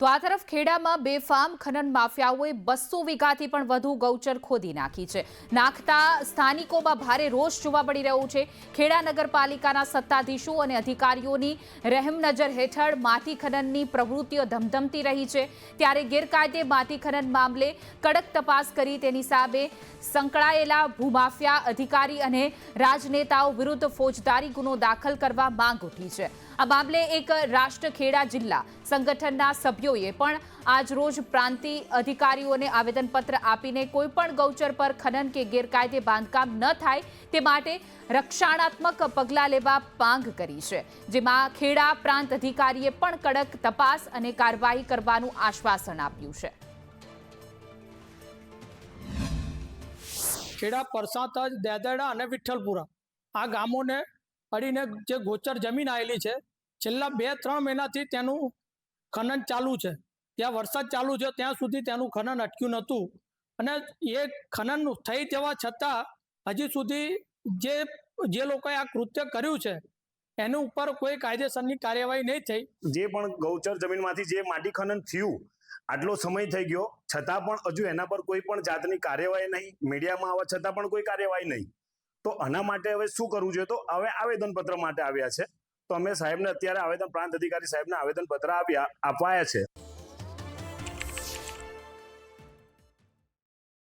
તો આ તરફ ખેડામાં બેફામ ખનન માફિયાઓએ 200 વીઘાથી પણ વધુ ગૌચર ખોદી નાખી છે. નાખતા સ્થાનિકોમાં ભારે રોષ જોવા મળી રહ્યો છે. ખેડા નગરપાલિકાના સત્તાધીશો અને અધિકારીઓની રહેમનજર હેઠળ માટી ખનનની પ્રવૃત્તિઓ ધમધમતી રહી છે. ત્યારે ગેરકાયદે માટી ખનન મામલે કડક તપાસ કરી તેની સામે સંકળાયેલા ભૂમાફિયા અધિકારી અને રાજનેતાઓ વિરુદ્ધ ફોજદારી ગુનો દાખલ કરવા માંગ ઉઠી છે. આ મામલે એક રાષ્ટ્ર ખેડા જિલ્લા સંગઠનના સભ્યોએ પણ આજરોજ પ્રાંતીય અધિકારીઓને આવેદનપત્ર આપીને કોઈપણ ગૌચર પર ખનન કે ગેરકાયદે બાંધકામ ન થાય તે માટે રક્ષણાત્મક પગલાં લેવા માંગ કરી છે. જેમાં ખેડા પ્રાંત અધિકારીએ પણ કડક તપાસ અને કાર્યવાહી કરવાનું આશ્વાસન આપ્યું છે. ખેડા પરસાતજ દેદરડા અને વિઠ્ઠલપુરા આ ગામોને અડીને જે ગોચર જમીન આવેલી છે, છેલ્લા 2-3 મહિનાથી તેનું ખનન ચાલુ છે. ત્યાં વરસાદ ચાલુ છે ત્યાં સુધી તેનું ખનન અટક્યું નહોતું અને એ ખનન થઈ જવા છતાં હજી સુધી જે લોકોએ આ કૃત્ય કર્યું છે એની ઉપર કોઈ કાયદેસરની કાર્યવાહી નહીં થઈ. જે પણ ગૌચર જમીનમાંથી જે માટી ખનન થયું, આટલો સમય થઈ ગયો છતાં પણ હજુ એના પર કોઈ પણ જાતની કાર્યવાહી નહીં, મીડિયામાં આવવા છતાં પણ કોઈ કાર્યવાહી નહીં. તો આના માટે હવે શું કરવું જોઈએ? તો હવે આવેદનપત્ર માટે આવ્યા છે. તો અમે સાહેબને અત્યારે પ્રાંત અધિકારી સાહેબને આવેદનપત્ર અપાયા છે.